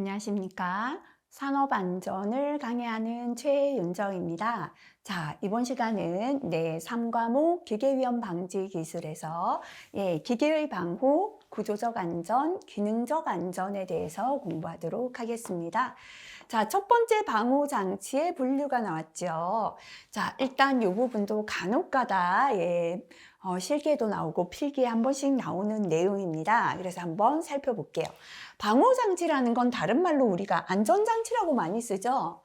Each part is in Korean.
안녕하십니까. 산업안전을 강의하는 최윤정입니다. 자, 이번 시간은 3과목 기계위험 방지 기술에서 기계의 방호, 구조적 안전, 기능적 안전에 대해서 공부하도록 하겠습니다. 자, 첫 번째 방호 장치의 분류가 나왔죠. 자, 일단 이 부분도 간혹가다 실기에도 나오고 필기에 한 번씩 나오는 내용입니다. 그래서 한번 살펴볼게요. 방호장치라는 건 다른 말로 우리가 안전장치라고 많이 쓰죠.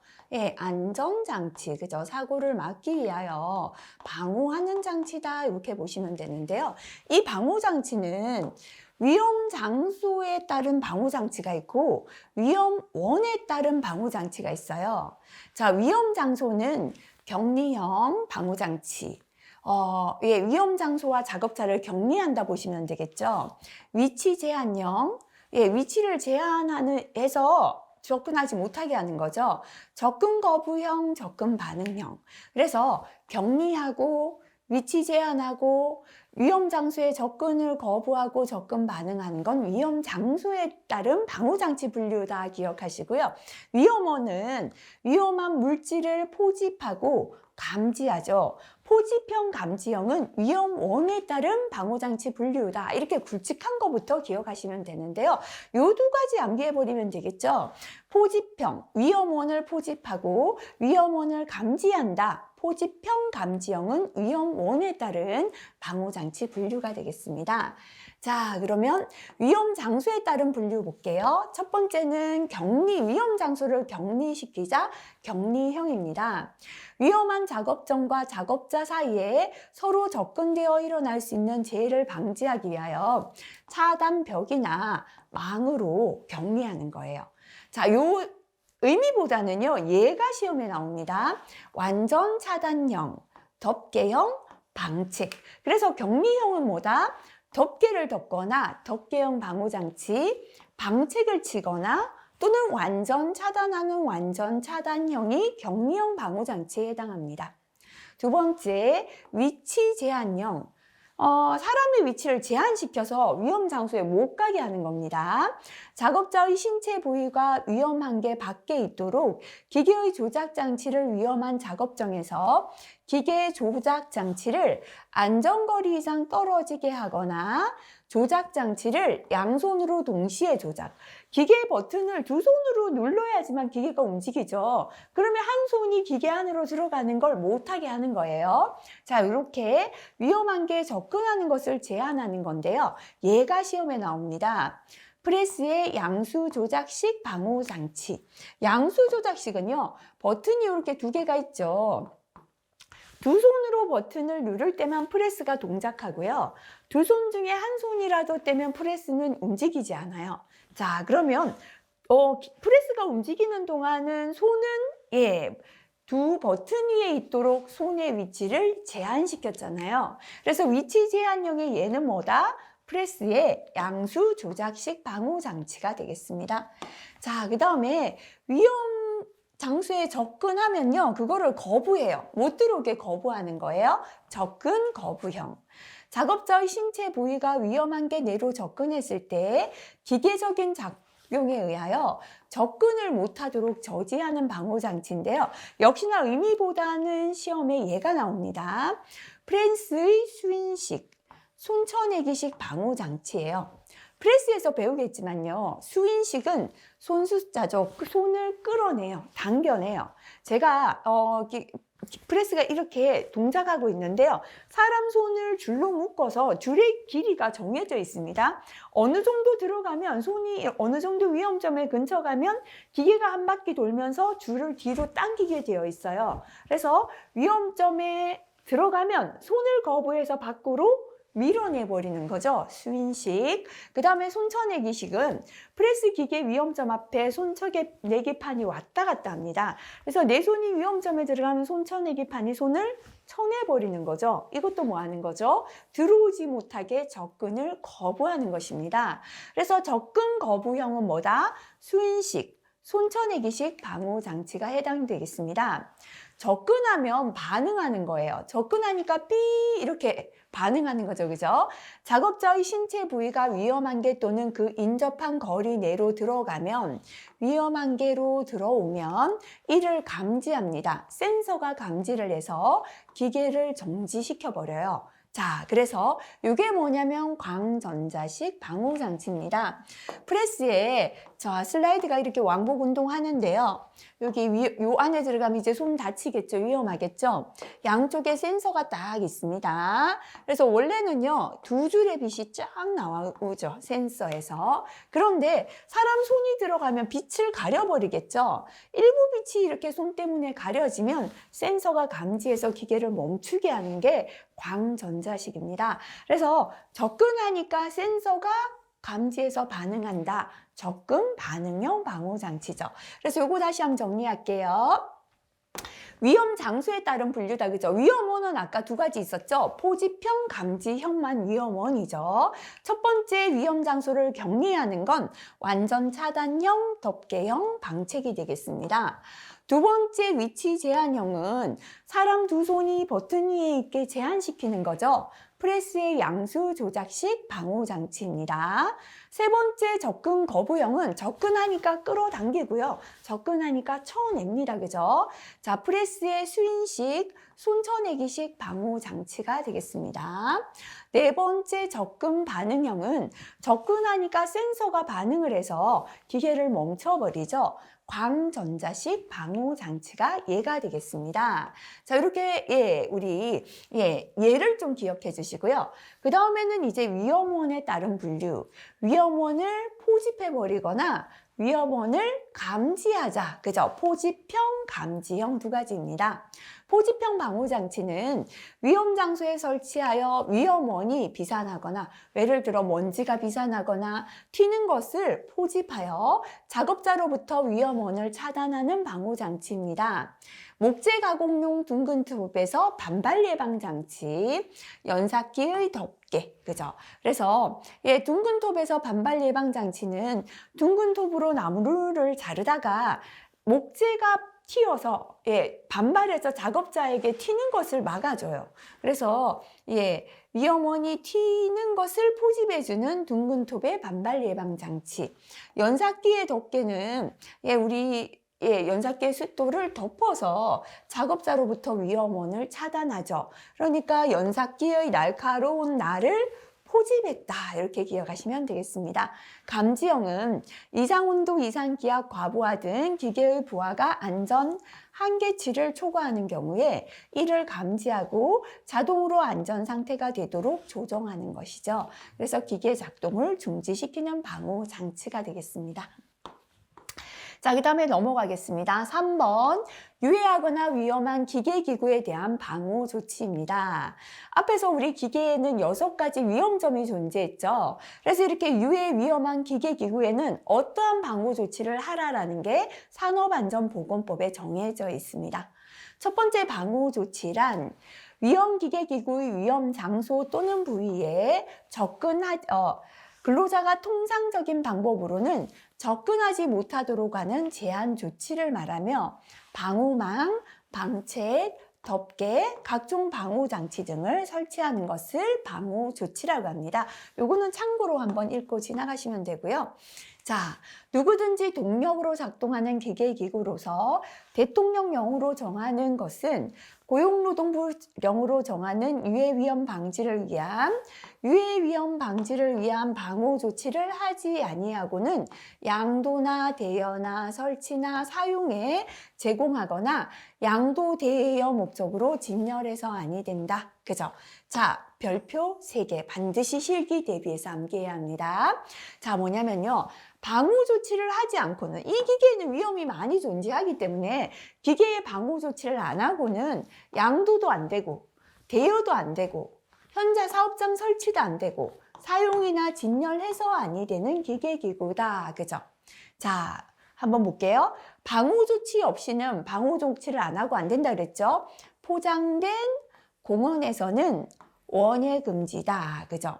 안전장치, 그죠? 사고를 막기 위하여 방호하는 장치다, 이렇게 보시면 되는데요. 이 방호장치는 위험 장소에 따른 방호장치가 있고 위험원에 따른 방호장치가 있어요. 자, 위험 장소는 격리형 방호장치. 위험 장소와 작업자를 격리한다 보시면 되겠죠. 위치 제한형, 위치를 제한해서 접근하지 못하게 하는 거죠. 접근 거부형, 접근 반응형. 그래서 격리하고 위치 제한하고 위험 장소에 접근을 거부하고 접근 반응하는 건 위험 장소에 따른 방호장치 분류다 기억하시고요. 위험원은 위험한 물질을 포집하고 감지하죠. 포집형 감지형은 위험원에 따른 방호장치 분류다. 이렇게 굵직한 것부터 기억하시면 되는데요. 요 두 가지 암기해버리면 되겠죠. 포집형, 위험원을 포집하고 위험원을 감지한다. 포집형 감지형은 위험원에 따른 방호장치 분류가 되겠습니다. 자, 그러면 위험 장소에 따른 분류 볼게요. 첫 번째는 격리, 위험 장소를 격리시키자 격리형입니다. 위험한 작업장과 작업자 사이에 서로 접근되어 일어날 수 있는 재해를 방지하기 위하여 차단벽이나 망으로 격리하는 거예요. 자, 요 의미보다는요, 얘가 시험에 나옵니다. 완전 차단형, 덮개형, 방책. 그래서 격리형은 뭐다? 덮개를 덮거나 덮개형 방호장치, 방책을 치거나 또는 완전 차단하는 완전 차단형이 격리형 방호장치에 해당합니다. 두 번째, 위치 제한형. 사람의 위치를 제한시켜서 위험 장소에 못 가게 하는 겁니다. 작업자의 신체 부위가 위험 한계 밖에 있도록 기계의 조작 장치를 위험한 작업장에서 기계 조작 장치를 안전거리 이상 떨어지게 하거나 조작 장치를 양손으로 동시에 조작. 기계의 버튼을 두 손으로 눌러야지만 기계가 움직이죠. 그러면 한 손이 기계 안으로 들어가는 걸 못하게 하는 거예요. 자, 이렇게 위험한 게 접근하는 것을 제한하는 건데요. 얘가 시험에 나옵니다. 프레스의 양수 조작식 방호 장치. 양수 조작식은요, 버튼이 이렇게 두 개가 있죠. 두 손으로 버튼을 누를 때만 프레스가 동작하고요. 두 손 중에 한 손이라도 떼면 프레스는 움직이지 않아요. 자, 그러면 프레스가 움직이는 동안은 손은 두 버튼 위에 있도록 손의 위치를 제한시켰잖아요. 그래서 위치 제한형의 얘는 뭐다? 프레스의 양수 조작식 방호 장치가 되겠습니다. 자, 그 다음에 위험 장소에 접근하면요, 그거를 거부해요. 못 들어오게 거부하는 거예요. 접근 거부형. 작업자의 신체 부위가 위험한 게 내로 접근했을 때 기계적인 작용에 의하여 접근을 못하도록 저지하는 방호장치인데요. 역시나 의미보다는 시험에 얘가 나옵니다. 프레스의 수인식, 손쳐내기식 방호장치예요. 프레스에서 배우겠지만요, 수인식은 손수자죠. 손을 끌어내요. 당겨내요. 제가 프레스가 이렇게 동작하고 있는데요. 사람 손을 줄로 묶어서 줄의 길이가 정해져 있습니다. 어느 정도 들어가면 손이 어느 정도 위험점에 근처 가면 기계가 한 바퀴 돌면서 줄을 뒤로 당기게 되어 있어요. 그래서 위험점에 들어가면 손을 거부해서 밖으로 밀어내버리는 거죠. 수인식. 그 다음에 손쳐내기식은 프레스 기계 위험점 앞에 손쳐내기판이 왔다 갔다 합니다. 그래서 내 손이 위험점에 들어가면 손쳐내기판이 손을 쳐내버리는 거죠. 이것도 뭐 하는 거죠? 들어오지 못하게 접근을 거부하는 것입니다. 그래서 접근 거부형은 뭐다? 수인식, 손쳐내기식 방호장치가 해당되겠습니다. 접근하면 반응하는 거예요. 접근하니까 삐 이렇게 반응하는 거죠. 그죠? 작업자의 신체 부위가 위험한 게 또는 그 인접한 거리 내로 들어가면 위험한 게로 들어오면 이를 감지합니다. 센서가 감지를 해서 기계를 정지시켜 버려요. 자, 그래서 이게 뭐냐면 광전자식 방호장치입니다. 프레스에 자, 슬라이드가 이렇게 왕복 운동하는데요. 여기 요 안에 들어가면 이제 손 다치겠죠. 위험하겠죠. 양쪽에 센서가 딱 있습니다. 그래서 원래는요, 두 줄의 빛이 쫙 나오죠. 센서에서. 그런데 사람 손이 들어가면 빛을 가려버리겠죠. 일부 빛이 이렇게 손 때문에 가려지면 센서가 감지해서 기계를 멈추게 하는 게 광전자식입니다. 그래서 접근하니까 센서가 감지해서 반응한다. 접근 반응형 방호장치죠. 그래서 요거 다시 한번 정리할게요. 위험 장소에 따른 분류다. 그죠? 위험원은 아까 두 가지 있었죠? 포집형, 감지형만 위험원이죠. 첫 번째 위험 장소를 격리하는 건 완전 차단형, 덮개형, 방책이 되겠습니다. 두 번째 위치 제한형은 사람 두 손이 버튼 위에 있게 제한시키는 거죠. 프레스의 양수 조작식 방호장치입니다. 세 번째 접근 거부형은 접근하니까 끌어당기고요. 접근하니까 쳐냅니다. 그죠? 자, 프레스의 수인식, 손쳐내기식 방호장치가 되겠습니다. 네 번째 접근 반응형은 접근하니까 센서가 반응을 해서 기계를 멈춰버리죠. 광전자식 방호장치가 얘가 되겠습니다. 자, 이렇게 우리 얘를 좀 기억해 주시고요. 그 다음에는 이제 위험원에 따른 분류. 위험원을 포집해 버리거나 위험원을 감지하자. 그죠? 포집형, 감지형 두 가지입니다. 포집형 방호장치는 위험 장소에 설치하여 위험원이 비산하거나 예를 들어 먼지가 비산하거나 튀는 것을 포집하여 작업자로부터 위험원을 차단하는 방호장치입니다. 목재 가공용 둥근 톱에서 반발 예방 장치, 연삭기의 덮개, 그죠? 그래서 둥근 톱에서 반발 예방 장치는 둥근 톱으로 나무를 자르다가 목재가 튀어서 반발해서 작업자에게 튀는 것을 막아줘요. 그래서 위험원이 튀는 것을 포집해주는 둥근 톱의 반발 예방 장치. 연삭기의 덮개는 우리 연삭기의 숫돌을 덮어서 작업자로부터 위험원을 차단하죠. 그러니까 연삭기의 날카로운 날을 포집했다. 이렇게 기억하시면 되겠습니다. 감지형은 이상온도, 이상기압, 과부하 등 기계의 부하가 안전 한계치를 초과하는 경우에 이를 감지하고 자동으로 안전 상태가 되도록 조정하는 것이죠. 그래서 기계 작동을 중지시키는 방호 장치가 되겠습니다. 자, 그 다음에 넘어가겠습니다. 3번, 유해하거나 위험한 기계기구에 대한 방호 조치입니다. 앞에서 우리 기계에는 6가지 위험점이 존재했죠. 그래서 이렇게 위험한 기계기구에는 어떠한 방호 조치를 하라라는 게 산업안전보건법에 정해져 있습니다. 첫 번째 방호 조치란 위험기계기구의 위험 장소 또는 부위에 근로자가 통상적인 방법으로는 접근하지 못하도록 하는 제한 조치를 말하며 방호망, 방책, 덮개, 각종 방호장치 등을 설치하는 것을 방호 조치라고 합니다. 요거는 참고로 한번 읽고 지나가시면 되고요. 자, 누구든지 동력으로 작동하는 기계기구로서 대통령령으로 정하는 것은 고용노동부령으로 정하는 유해위험 방지를 위한 방호 조치를 하지 아니하고는 양도나 대여나 설치나 사용에 제공하거나 양도 대여 목적으로 진열해서 아니 된다. 그죠? 자, 별표 3개 반드시 실기 대비해서 암기해야 합니다. 자, 뭐냐면요. 방호 조치를 하지 않고는 이 기계에는 위험이 많이 존재하기 때문에 기계의 방호 조치를 안 하고는 양도도 안 되고 대여도 안 되고 현재 사업장 설치도 안 되고 사용이나 진열해서 아니 되는 기계기구다. 그죠? 자, 한번 볼게요. 방호 조치 없이는 방호 조치를 안 하고 안 된다 그랬죠? 포장된 공원에서는 원예 금지다. 그죠?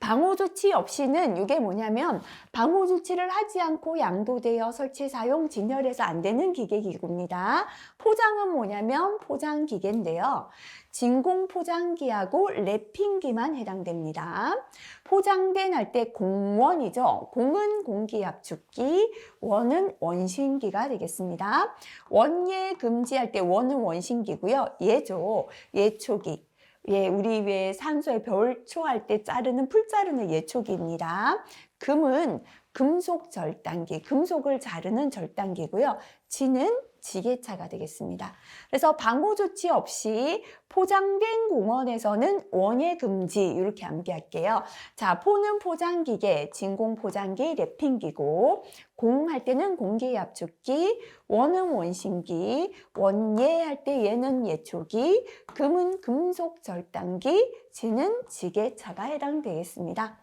방호 조치 없이는 이게 뭐냐면 방호 조치를 하지 않고 양도되어 설치, 사용, 진열해서 안 되는 기계기구입니다. 포장은 뭐냐면 포장기계인데요. 진공 포장기하고 랩핑기만 해당됩니다. 포장된 할 때 공원이죠. 공은 공기압축기, 원은 원심기가 되겠습니다. 원예 금지할 때 원은 원심기고요. 예죠. 예초기. 예, 우리 왜 산소에 별초할 때 자르는 풀 자르는 예초기입니다. 금은 금속 절단기, 금속을 자르는 절단기고요. 지는 지게차가 되겠습니다. 그래서 방호 조치 없이 포장된 공원에서는 원예 금지 이렇게 암기할게요. 자, 포는 포장기계, 진공 포장기, 랩핑기고 공 할 때는 공기압축기, 원은 원심기, 원예 할 때 예는 예초기, 금은 금속 절단기, 지는 지게차가 해당되겠습니다.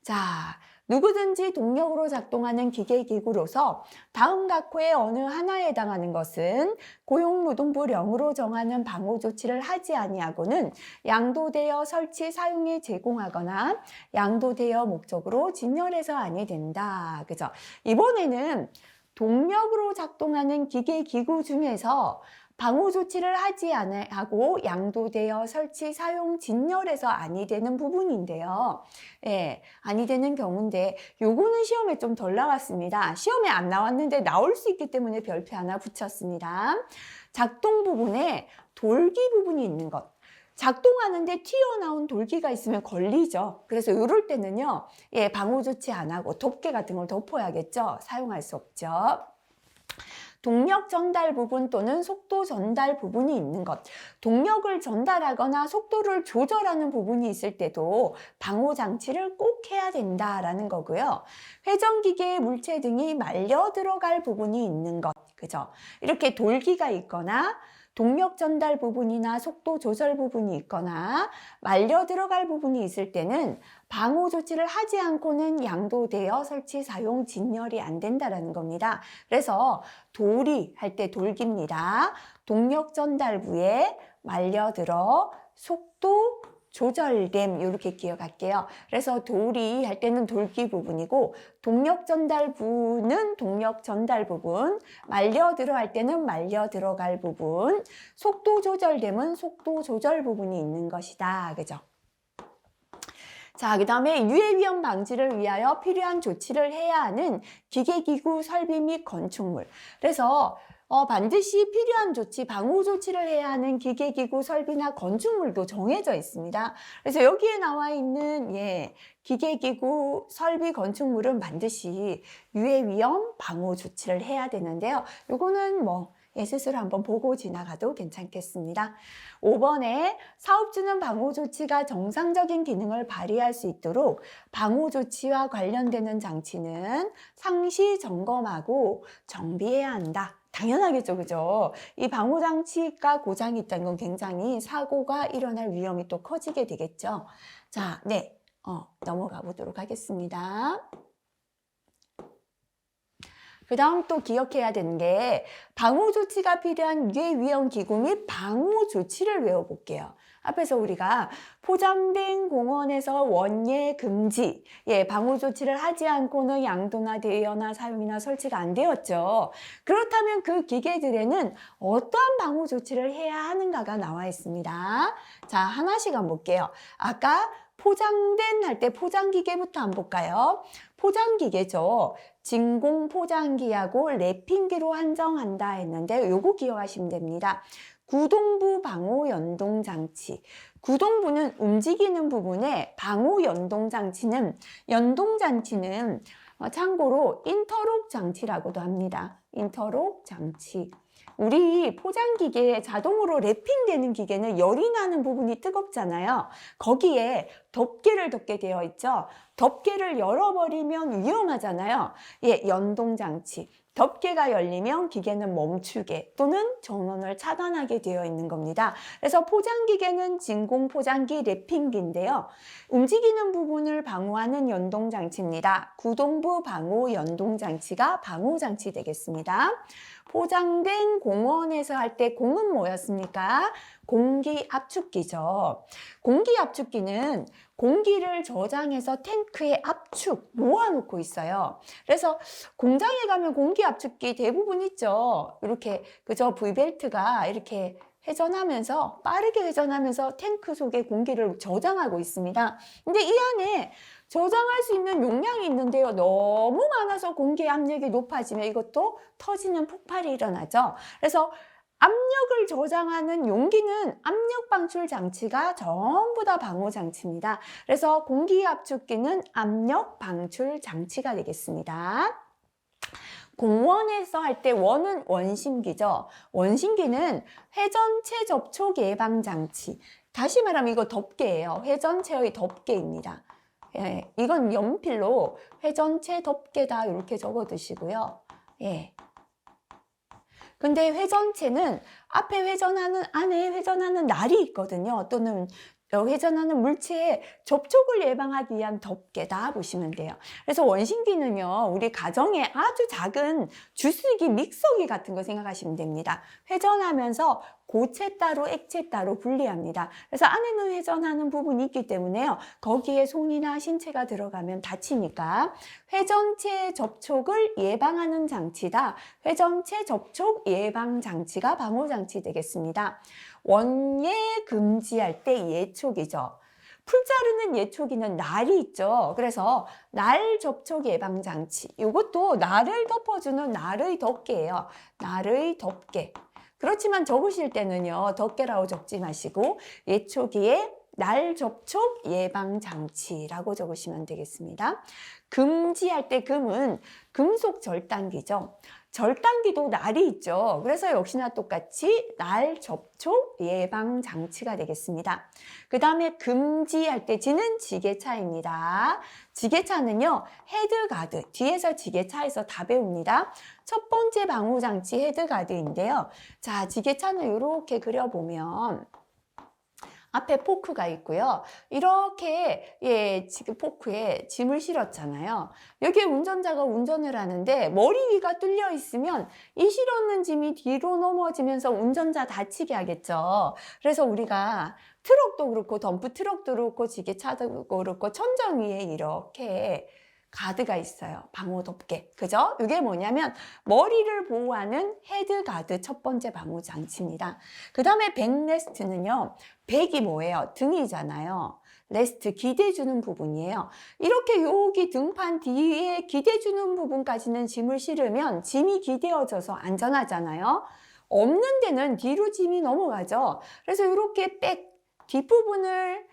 자, 누구든지 동력으로 작동하는 기계기구로서 다음 각호의 어느 하나에 해당하는 것은 고용노동부령으로 정하는 방호 조치를 하지 아니하고는 양도되어 설치, 사용에 제공하거나 양도되어 목적으로 진열해서 아니 된다. 그죠? 이번에는 동력으로 작동하는 기계기구 중에서 방호 조치를 하지 않고 양도되어 설치, 사용, 진열해서 아니 되는 부분인데요. 예, 아니 되는 경우인데 요거는 시험에 좀 덜 나왔습니다. 시험에 안 나왔는데 나올 수 있기 때문에 별표 하나 붙였습니다. 작동 부분에 돌기 부분이 있는 것. 작동하는데 튀어나온 돌기가 있으면 걸리죠. 그래서 이럴 때는요, 예, 방호 조치 안 하고 덮개 같은 걸 덮어야겠죠. 사용할 수 없죠. 동력 전달 부분 또는 속도 전달 부분이 있는 것. 동력을 전달하거나 속도를 조절하는 부분이 있을 때도 방호 장치를 꼭 해야 된다라는 거고요. 회전기계의 물체 등이 말려 들어갈 부분이 있는 것. 그죠? 이렇게 돌기가 있거나 동력 전달 부분이나 속도 조절 부분이 있거나 말려 들어갈 부분이 있을 때는 방호 조치를 하지 않고는 양도되어 설치, 사용, 진열이 안 된다라는 겁니다. 그래서 돌이 할 때 돌기입니다. 동력 전달부에 말려 들어 속도 조절됨 이렇게 기억할게요. 그래서 돌이 할 때는 돌기 부분이고 동력 전달부는 동력 전달 부분, 말려 들어 할 때는 말려 들어갈 부분, 속도 조절됨은 속도 조절 부분이 있는 것이다. 그죠? 자, 그 다음에 유해 위험 방지를 위하여 필요한 조치를 해야 하는 기계기구 설비 및 건축물. 그래서 반드시 필요한 조치, 방호 조치를 해야 하는 기계기구 설비나 건축물도 정해져 있습니다. 그래서 여기에 나와 있는 기계기구 설비 건축물은 반드시 유해 위험 방호 조치를 해야 되는데요. 요거는 스스로 한번 보고 지나가도 괜찮겠습니다. 5번에 사업주는 방호 조치가 정상적인 기능을 발휘할 수 있도록 방호 조치와 관련되는 장치는 상시 점검하고 정비해야 한다. 당연하겠죠, 그죠? 이 방호 장치가 고장이 있다는 건 굉장히 사고가 일어날 위험이 또 커지게 되겠죠. 자, 넘어가 보도록 하겠습니다. 그 다음 또 기억해야 되는 게 방호 조치가 필요한 유해 위험 기구 및 방호 조치를 외워볼게요. 앞에서 우리가 포장된 공원에서 원예 금지, 방호 조치를 하지 않고는 양도나 대여나 사용이나 설치가 안 되었죠. 그렇다면 그 기계들에는 어떠한 방호 조치를 해야 하는가가 나와 있습니다. 자, 하나씩 한번 볼게요. 아까 포장된 할 때 포장기계부터 한번 볼까요? 포장기계죠. 진공 포장기하고 랩핑기로 한정한다 했는데 요거 기억하시면 됩니다. 구동부 방호 연동 장치. 구동부는 움직이는 부분에 방호 연동 장치는 참고로 인터록 장치라고도 합니다. 인터록 장치. 우리 포장기계 자동으로 랩핑되는 기계는 열이 나는 부분이 뜨겁잖아요. 거기에 덮개를 덮게 되어 있죠. 덮개를 열어버리면 위험하잖아요. 연동장치. 덮개가 열리면 기계는 멈추게 또는 전원을 차단하게 되어 있는 겁니다. 그래서 포장기계는 진공 포장기 랩핑기인데요. 움직이는 부분을 방호하는 연동장치입니다. 구동부 방호 연동장치가 방호장치 되겠습니다. 포장된 공원에서 할 때 공은 뭐였습니까? 공기 압축기죠. 공기 압축기는 공기를 저장해서 탱크에 압축, 모아놓고 있어요. 그래서 공장에 가면 공기 압축기 대부분 있죠. 이렇게, 그저 V벨트가 이렇게 회전하면서, 빠르게 회전하면서 탱크 속에 공기를 저장하고 있습니다. 근데 이 안에 저장할 수 있는 용량이 있는데요. 너무 많아서 공기 압력이 높아지면 이것도 터지는 폭발이 일어나죠. 그래서 압력을 저장하는 용기는 압력 방출 장치가 전부 다 방호 장치입니다. 그래서 공기 압축기는 압력 방출 장치가 되겠습니다. 공원에서 할 때 원은 원심기죠. 원심기는 회전체 접촉 예방 장치. 다시 말하면 이거 덮개예요. 회전체의 덮개입니다. 예, 이건 연필로 회전체 덮개다 이렇게 적어 두시고요. 예. 근데 회전체는 앞에 회전하는, 안에 회전하는 날이 있거든요. 또는 회전하는 물체의 접촉을 예방하기 위한 덮개다 보시면 돼요. 그래서 원심기는요, 우리 가정에 아주 작은 주스기, 믹서기 같은 거 생각하시면 됩니다. 회전하면서 고체 따로 액체 따로 분리합니다. 그래서 안에는 회전하는 부분이 있기 때문에요, 거기에 손이나 신체가 들어가면 다치니까 회전체 접촉을 예방하는 장치다. 회전체 접촉 예방 장치가 방호 장치 되겠습니다. 원예 금지할 때 예촉이죠. 풀 자르는 예촉이는 날이 있죠. 그래서 날 접촉 예방 장치. 이것도 날을 덮어주는 날의 덮개예요. 날의 덮개. 그렇지만 적으실 때는요, 덮개라고 적지 마시고 예촉기에 날 접촉 예방 장치라고 적으시면 되겠습니다. 금지할 때 금은 금속 절단기죠. 절단기도 날이 있죠. 그래서 역시나 똑같이 날 접촉 예방 장치가 되겠습니다. 그 다음에 금지할 때 지는 지게차입니다. 지게차는요, 헤드가드, 뒤에서 지게차에서 다 배웁니다. 첫 번째 방호 장치 헤드가드인데요. 자, 지게차는 이렇게 그려보면 앞에 포크가 있고요. 이렇게, 예, 지금 포크에 짐을 실었잖아요. 여기에 운전자가 운전을 하는데 머리 위가 뚫려 있으면 이 실었는 짐이 뒤로 넘어지면서 운전자 다치게 하겠죠. 그래서 우리가 트럭도 그렇고 덤프 트럭도 그렇고 지게차도 그렇고 천정 위에 이렇게 가드가 있어요. 방호 덮개. 그죠? 이게 뭐냐면 머리를 보호하는 헤드 가드 첫 번째 방호 장치입니다. 그 다음에 백레스트는요. 백이 뭐예요? 등이잖아요. 레스트 기대주는 부분이에요. 이렇게 여기 등판 뒤에 기대주는 부분까지는 짐을 실으면 짐이 기대어져서 안전하잖아요. 없는 데는 뒤로 짐이 넘어가죠. 그래서 이렇게 백 뒷부분을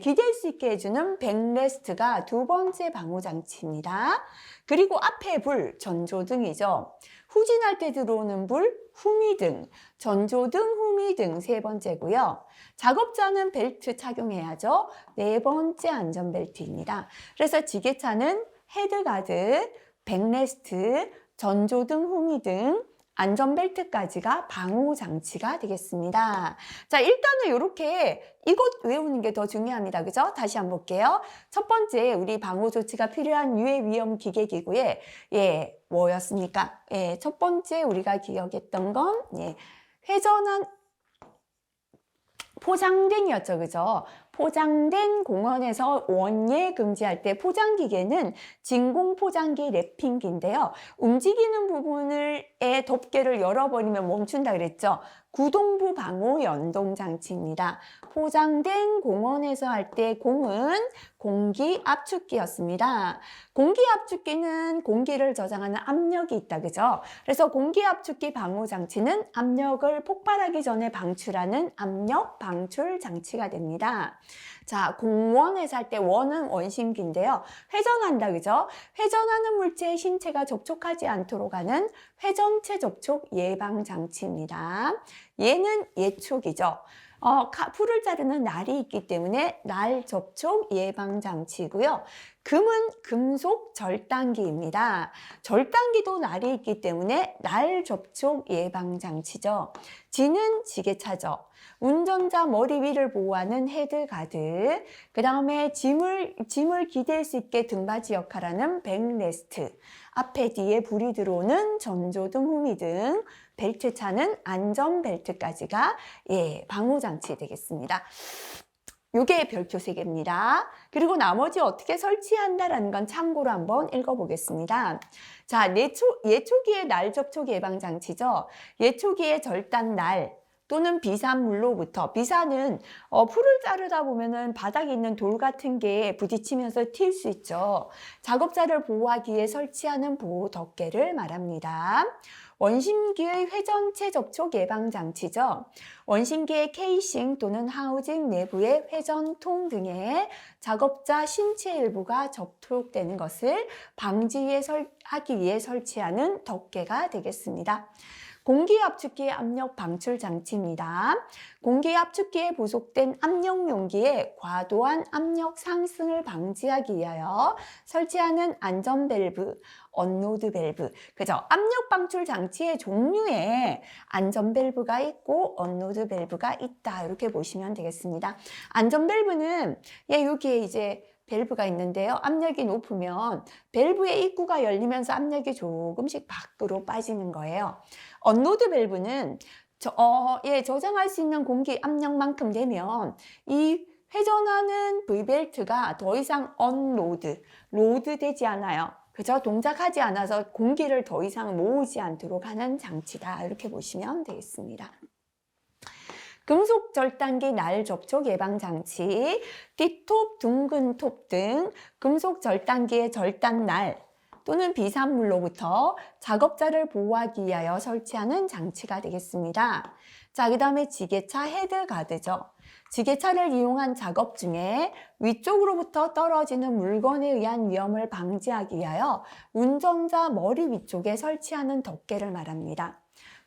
기댈 수 있게 해주는 백레스트가 두 번째 방호 장치입니다. 그리고 앞에 불, 전조등이죠. 후진할 때 들어오는 불, 후미등, 전조등, 후미등 세 번째고요. 작업자는 벨트 착용해야죠. 네 번째 안전벨트입니다. 그래서 지게차는 헤드가드, 백레스트, 전조등, 후미등, 안전벨트까지가 방호 장치가 되겠습니다. 자, 일단은 이렇게 이것 외우는 게 더 중요합니다. 그죠? 다시 한번 볼게요. 첫 번째, 우리 방호 조치가 필요한 유해 위험 기계기구에, 뭐였습니까? 첫 번째 우리가 기억했던 건, 회전한 포장된이었죠. 그죠? 포장된 공원에서 원예 금지할 때 포장기계는 진공 포장기 랩핑기인데요. 움직이는 부분의 덮개를 열어버리면 멈춘다 그랬죠. 구동부 방호 연동 장치입니다. 포장된 공원에서 할 때 공은 공기 압축기였습니다. 공기 압축기는 공기를 저장하는 압력이 있다. 그죠? 그래서 공기 압축기 방호 장치는 압력을 폭발하기 전에 방출하는 압력 방출 장치가 됩니다. 자, 공원에서 할 때 원은 원심기인데요. 회전한다, 그죠? 회전하는 물체의 신체가 접촉하지 않도록 하는 회전체 접촉 예방 장치입니다. 얘는 예촉이죠. 풀을 자르는 날이 있기 때문에 날 접촉 예방 장치고요. 금은 금속 절단기입니다. 절단기도 날이 있기 때문에 날 접촉 예방 장치죠. 지는 지게차죠. 운전자 머리 위를 보호하는 헤드가드, 그 다음에 짐을 기댈 수 있게 등받이 역할하는 백레스트, 앞에 뒤에 불이 들어오는 전조등, 후미등, 벨트 차는 안전벨트까지가 방호장치 되겠습니다. 요게 별표 3개입니다. 그리고 나머지 어떻게 설치한다라는 건 참고로 한번 읽어보겠습니다. 자, 예초기의 날 접촉 예방 장치죠. 예초기의 절단 날 또는 비산물로부터, 비산은 풀을 자르다 보면은 바닥에 있는 돌 같은 게 부딪히면서 튈 수 있죠. 작업자를 보호하기 위해 설치하는 보호 덮개를 말합니다. 원심기의 회전체 접촉 예방 장치죠. 원심기의 케이싱 또는 하우징 내부의 회전통 등에 작업자 신체 일부가 접촉되는 것을 하기 위해 설치하는 덮개가 되겠습니다. 공기압축기 압력 방출 장치입니다. 공기압축기에 부속된 압력 용기의 과도한 압력 상승을 방지하기 위하여 설치하는 안전 밸브, 언로드 밸브. 그죠? 압력 방출 장치의 종류에 안전 밸브가 있고 언로드 밸브가 있다. 이렇게 보시면 되겠습니다. 안전 밸브는 여기에 이제 밸브가 있는데요. 압력이 높으면 밸브의 입구가 열리면서 압력이 조금씩 밖으로 빠지는 거예요. 언로드 밸브는 저장할 수 있는 공기 압력만큼 되면 이 회전하는 V벨트가 더 이상 로드 되지 않아요. 그죠? 동작하지 않아서 공기를 더 이상 모으지 않도록 하는 장치다. 이렇게 보시면 되겠습니다. 금속 절단기 날 접촉 예방 장치, D톱, 둥근 톱 등 금속 절단기의 절단 날 또는 비산물로부터 작업자를 보호하기 위하여 설치하는 장치가 되겠습니다. 자, 그 다음에 지게차 헤드가드죠. 지게차를 이용한 작업 중에 위쪽으로부터 떨어지는 물건에 의한 위험을 방지하기 위하여 운전자 머리 위쪽에 설치하는 덮개를 말합니다.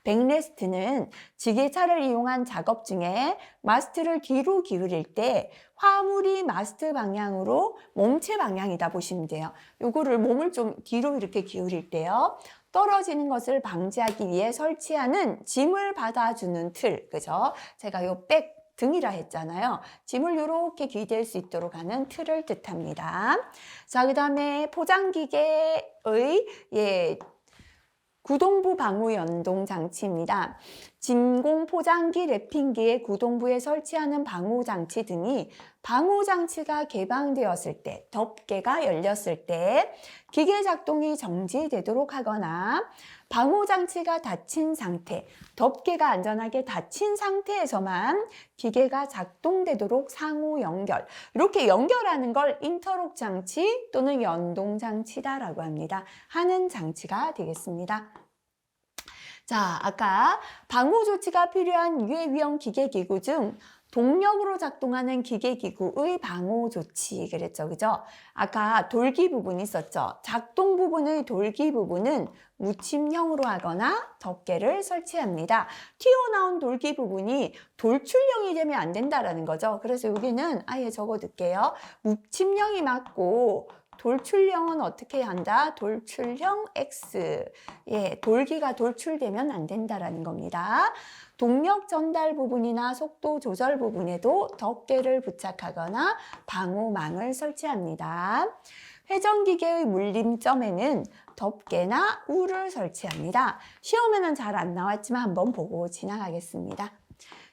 백레스트는 지게차를 이용한 작업 중에 마스트를 뒤로 기울일 때 화물이 마스트 방향으로 몸체 방향이다 보시면 돼요. 요거를 몸을 좀 뒤로 이렇게 기울일 때요. 떨어지는 것을 방지하기 위해 설치하는 짐을 받아주는 틀, 그죠? 제가 요 등이라 했잖아요. 짐을 이렇게 기댈 수 있도록 하는 틀을 뜻합니다. 자, 그 다음에 포장기계의 구동부 방호 연동 장치입니다. 진공 포장기 랩핑기의 구동부에 설치하는 방호 장치 등이 방호 장치가 개방되었을 때, 덮개가 열렸을 때 기계 작동이 정지되도록 하거나 방호 장치가 닫힌 상태, 덮개가 안전하게 닫힌 상태에서만 기계가 작동되도록 상호 연결. 이렇게 연결하는 걸 인터록 장치 또는 연동 장치다라고 합니다. 하는 장치가 되겠습니다. 자, 아까 방호 조치가 필요한 유해위험 기계기구 중 동력으로 작동하는 기계기구의 방호 조치 그랬죠, 그죠? 아까 돌기 부분이 있었죠. 작동 부분의 돌기 부분은 묻힘형으로 하거나 덮개를 설치합니다. 튀어나온 돌기 부분이 돌출형이 되면 안 된다라는 거죠. 그래서 여기는 아예 적어둘게요. 묻힘형이 맞고 돌출형은 어떻게 한다? 돌출형 X. 돌기가 돌출되면 안 된다라는 겁니다. 동력 전달 부분이나 속도 조절 부분에도 덮개를 부착하거나 방호망을 설치합니다. 회전기계의 물림점에는 덮개나 울을 설치합니다. 시험에는 잘 안 나왔지만 한번 보고 지나가겠습니다.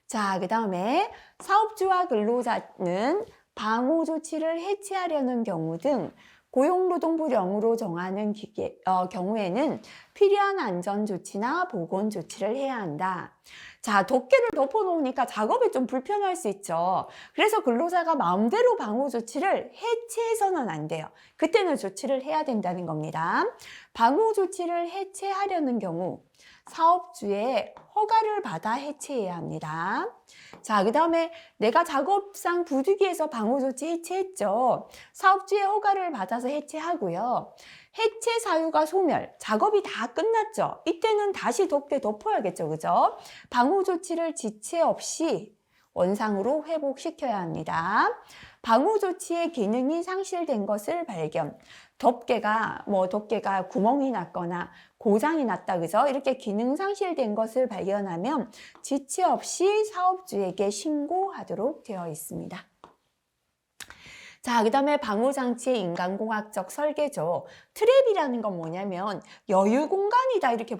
자, 그 다음에 사업주와 근로자는 방호 조치를 해체하려는 경우 등 고용노동부령으로 정하는 경우에는 필요한 안전조치나 보건조치를 해야 한다. 자, 덮개를 덮어놓으니까 작업이 좀 불편할 수 있죠. 그래서 근로자가 마음대로 방호조치를 해체해서는 안 돼요. 그때는 조치를 해야 된다는 겁니다. 방호조치를 해체하려는 경우 사업주의 허가를 받아 해체해야 합니다. 자, 그 다음에 내가 작업상 부득이해서 방호조치 해체했죠. 사업주의 허가를 받아서 해체하고요. 해체 사유가 소멸, 작업이 다 끝났죠. 이때는 다시 덮개 덮어야겠죠, 그죠? 방호조치를 지체 없이 원상으로 회복시켜야 합니다. 방호조치의 기능이 상실된 것을 발견. 덮개가 구멍이 났거나 고장이 났다, 그죠? 이렇게 기능 상실된 것을 발견하면 지체 없이 사업주에게 신고하도록 되어 있습니다. 자, 그다음에 방호장치의 인간공학적 설계죠. 트랩이라는 건 뭐냐면 여유 공간이다 이렇게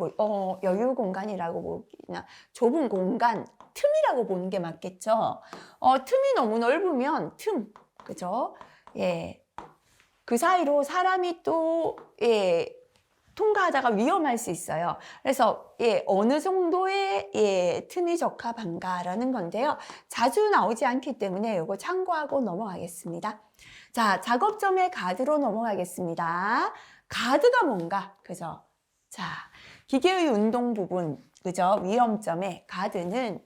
여유 공간이라고 보기나 좁은 공간, 틈이라고 보는 게 맞겠죠. 틈이 너무 넓으면 그죠? 예. 그 사이로 사람이 또 통과하다가 위험할 수 있어요. 그래서 어느 정도의 틈이 적합한가라는 건데요. 자주 나오지 않기 때문에 이거 참고하고 넘어가겠습니다. 자, 작업점의 가드로 넘어가겠습니다. 가드가 뭔가, 그죠? 자, 기계의 운동 부분, 그죠? 위험점의 가드는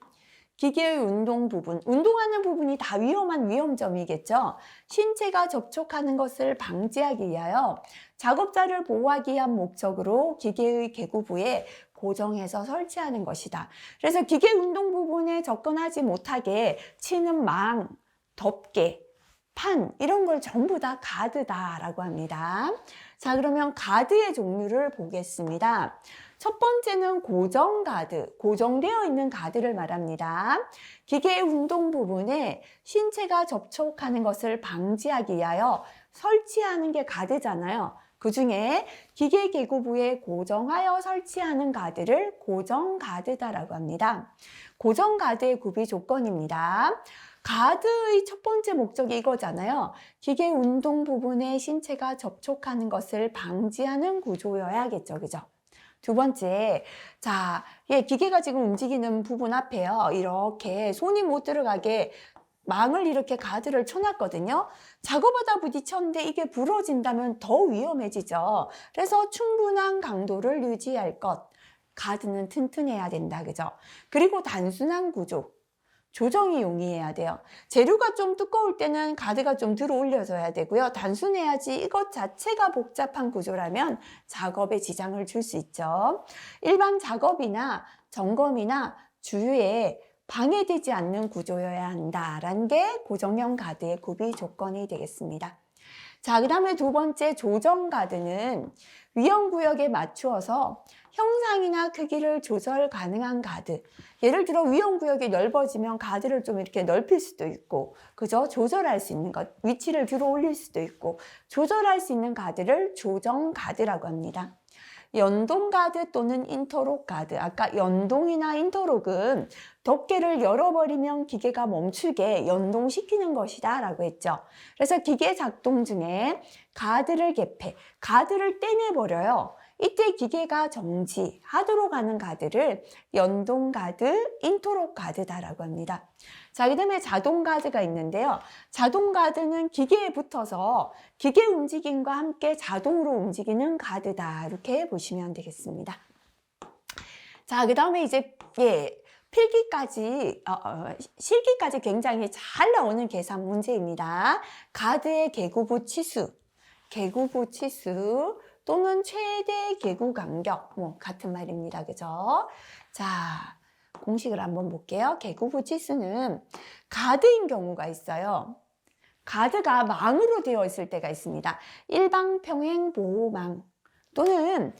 기계의 운동 부분, 운동하는 부분이 다 위험한 위험점이겠죠. 신체가 접촉하는 것을 방지하기 위하여 작업자를 보호하기 위한 목적으로 기계의 계구부에 고정해서 설치하는 것이다. 그래서 기계 운동 부분에 접근하지 못하게 치는 망, 덮개, 판 이런 걸 전부 다 가드다라고 합니다. 자, 그러면 가드의 종류를 보겠습니다. 첫 번째는 고정 가드, 고정되어 있는 가드를 말합니다. 기계의 운동 부분에 신체가 접촉하는 것을 방지하기 위하여 설치하는 게 가드잖아요. 그 중에 기계 계구부에 고정하여 설치하는 가드를 고정 가드다라고 합니다. 고정 가드의 구비 조건입니다. 가드의 첫 번째 목적이 이거잖아요. 기계 운동 부분에 신체가 접촉하는 것을 방지하는 구조여야겠죠. 그죠? 두 번째, 자, 기계가 지금 움직이는 부분 앞에요. 이렇게 손이 못 들어가게 망을 이렇게 가드를 쳐놨거든요. 작업하다 부딪혔는데 이게 부러진다면 더 위험해지죠. 그래서 충분한 강도를 유지할 것. 가드는 튼튼해야 된다. 그죠? 그리고 단순한 구조. 조정이 용이해야 돼요. 재료가 좀 두꺼울 때는 가드가 좀 들어 올려줘야 되고요. 단순해야지 이것 자체가 복잡한 구조라면 작업에 지장을 줄 수 있죠. 일반 작업이나 점검이나 주유에 방해되지 않는 구조여야 한다라는 게 고정형 가드의 구비 조건이 되겠습니다. 자, 그 다음에 두 번째 조정 가드는 위험구역에 맞추어서 형상이나 크기를 조절 가능한 가드. 예를 들어 위험구역이 넓어지면 가드를 좀 이렇게 넓힐 수도 있고, 그죠? 조절할 수 있는 것, 위치를 들어 올릴 수도 있고, 조절할 수 있는 가드를 조정 가드라고 합니다. 연동 가드 또는 인터록 가드. 아까 연동이나 인터록은 덮개를 열어버리면 기계가 멈추게 연동시키는 것이다 라고 했죠. 그래서 기계 작동 중에 가드를 개폐, 가드를 떼내버려요. 이때 기계가 정지하도록 하는 가드를 연동 가드, 인터록 가드다라고 합니다. 자, 그 다음에 자동 가드가 있는데요. 자동 가드는 기계에 붙어서 기계 움직임과 함께 자동으로 움직이는 가드다. 이렇게 보시면 되겠습니다. 자, 그 다음에 이제 필기까지, 실기까지 굉장히 잘 나오는 계산 문제입니다. 가드의 계구부 치수, 또는 최대 계구 간격, 같은 말입니다. 그죠? 자, 공식을 한번 볼게요. 계구부 치수는 가드인 경우가 있어요. 가드가 망으로 되어 있을 때가 있습니다. 일방평행 보호망 또는